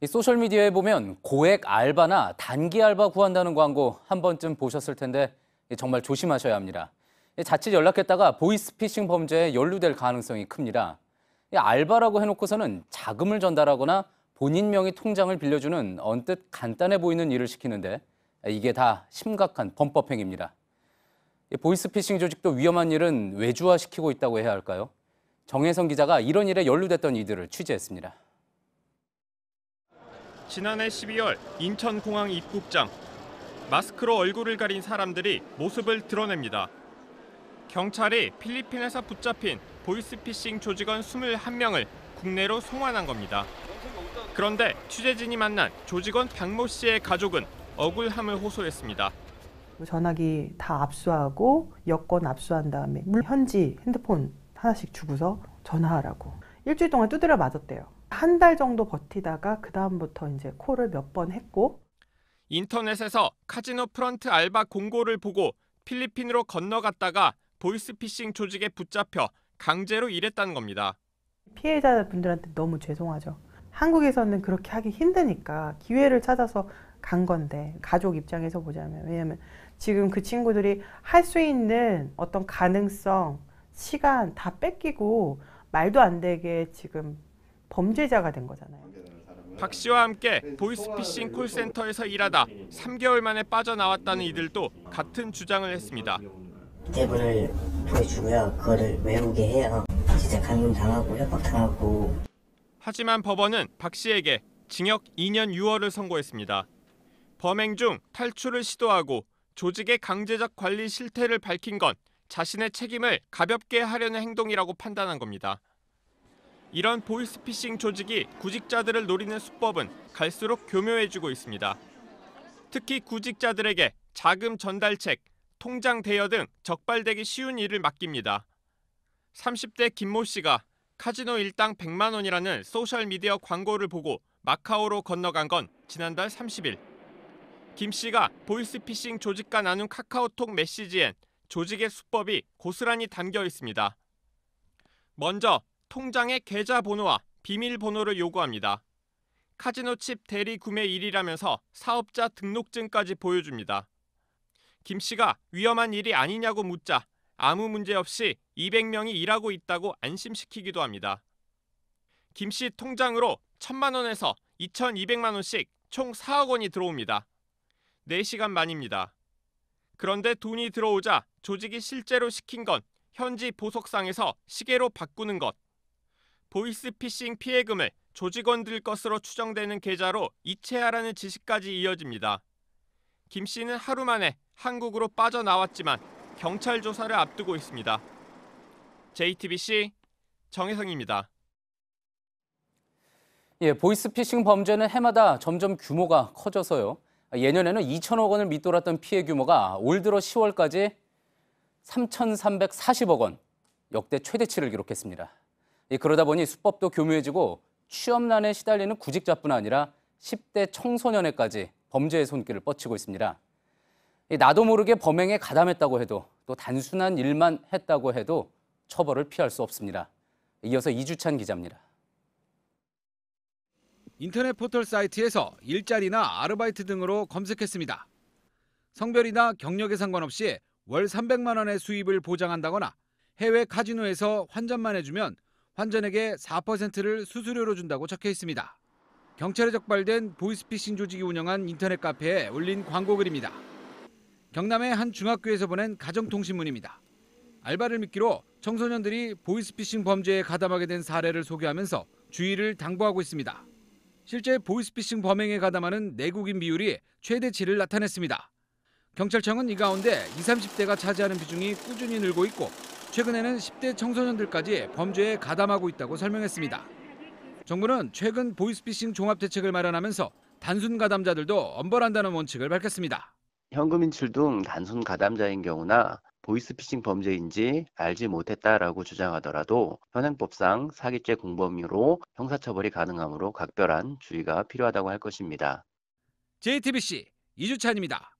이 소셜미디어에 보면 고액 알바나 단기 알바 구한다는 광고 한 번쯤 보셨을 텐데 정말 조심하셔야 합니다. 자칫 연락했다가 보이스피싱 범죄에 연루될 가능성이 큽니다. 알바라고 해놓고서는 자금을 전달하거나 본인 명의 통장을 빌려주는 언뜻 간단해 보이는 일을 시키는데 이게 다 심각한 범법 행위입니다. 보이스피싱 조직도 위험한 일은 외주화시키고 있다고 해야 할까요? 정혜성 기자가 이런 일에 연루됐던 이들을 취재했습니다. 지난해 12월 인천공항 입국장. 마스크로 얼굴을 가린 사람들이 모습을 드러냅니다. 경찰이 필리핀에서 붙잡힌 보이스피싱 조직원 21명을 국내로 송환한 겁니다. 그런데 취재진이 만난 조직원 박모 씨의 가족은 억울함을 호소했습니다. 전화기 다 압수하고 여권 압수한 다음에 현지 핸드폰 하나씩 주고서 전화하라고. 일주일 동안 두드려 맞았대요. 한 달 정도 버티다가 그다음부터 이제 콜을 몇 번 했고. 인터넷에서 카지노 프런트 알바 공고를 보고 필리핀으로 건너갔다가 보이스피싱 조직에 붙잡혀 강제로 일했다는 겁니다. 피해자분들한테 너무 죄송하죠. 한국에서는 그렇게 하기 힘드니까 기회를 찾아서 간 건데, 가족 입장에서 보자면, 왜냐면 지금 그 친구들이 할 수 있는 어떤 가능성, 시간 다 뺏기고 말도 안 되게 지금 범죄자가 된 거잖아요. 박 씨와 함께 보이스피싱 콜센터에서 일하다 3개월 만에 빠져나왔다는 이들도 같은 주장을 했습니다. 대본을 보여주고요. 그거를 외우게 해요. 진짜 감금당하고 협박당하고. 하지만 법원은 박 씨에게 징역 2년 6월을 선고했습니다. 범행 중 탈출을 시도하고 조직의 강제적 관리 실태를 밝힌 건 자신의 책임을 가볍게 하려는 행동이라고 판단한 겁니다. 이런 보이스피싱 조직이 구직자들을 노리는 수법은 갈수록 교묘해지고 있습니다. 특히 구직자들에게 자금 전달책, 통장 대여 등 적발되기 쉬운 일을 맡깁니다. 30대 김모 씨가 카지노 일당 100만 원이라는 소셜미디어 광고를 보고 마카오로 건너간 건 지난달 30일. 김 씨가 보이스피싱 조직과 나눈 카카오톡 메시지엔 조직의 수법이 고스란히 담겨 있습니다. 먼저 통장의 계좌번호와 비밀번호를 요구합니다. 카지노 칩 대리 구매일이라면서 사업자 등록증까지 보여줍니다. 김 씨가 위험한 일이 아니냐고 묻자 아무 문제 없이 200명이 일하고 있다고 안심시키기도 합니다. 김 씨 통장으로 1,000만 원에서 2,200만 원씩 총 4억 원이 들어옵니다. 4시간 만입니다. 그런데 돈이 들어오자 조직이 실제로 시킨 건 현지 보석상에서 시계로 바꾸는 것. 보이스피싱 피해금을 조직원들 것으로 추정되는 계좌로 이체하라는 지시까지 이어집니다. 김 씨는 하루 만에 한국으로 빠져나왔지만 경찰 조사를 앞두고 있습니다. JTBC 정혜성입니다. 보이스피싱 범죄는 해마다 점점 규모가 커져서요. 예년에는 2천억 원을 밑돌았던 피해 규모가 올 들어 10월까지 3,340억 원, 역대 최대치를 기록했습니다. 그러다 보니 수법도 교묘해지고 취업난에 시달리는 구직자뿐 아니라 10대 청소년에까지 범죄의 손길을 뻗치고 있습니다. 나도 모르게 범행에 가담했다고 해도 또 단순한 일만 했다고 해도 처벌을 피할 수 없습니다. 이어서 이주찬 기자입니다. 인터넷 포털 사이트에서 일자리나 아르바이트 등으로 검색했습니다. 성별이나 경력에 상관없이 월 300만 원의 수입을 보장한다거나 해외 카지노에서 환전만 해주면 환전액의 4%를 수수료로 준다고 적혀 있습니다. 경찰에 적발된 보이스피싱 조직이 운영한 인터넷 카페에 올린 광고 글입니다. 경남의 한 중학교에서 보낸 가정통신문입니다. 알바를 미끼로 청소년들이 보이스피싱 범죄에 가담하게 된 사례를 소개하면서 주의를 당부하고 있습니다. 실제 보이스피싱 범행에 가담하는 내국인 비율이 최대치를 나타냈습니다. 경찰청은 이 가운데 20, 30대가 차지하는 비중이 꾸준히 늘고 있고 최근에는 10대 청소년들까지 범죄에 가담하고 있다고 설명했습니다. 정부는 최근 보이스피싱 종합대책을 마련하면서 단순 가담자들도 엄벌한다는 원칙을 밝혔습니다. 현금 인출 등 단순 가담자인 경우나 보이스피싱 범죄인지 알지 못했다라고 주장하더라도 현행법상 사기죄 공범으로 형사처벌이 가능하므로 각별한 주의가 필요하다고 할 것입니다. JTBC 이주찬입니다.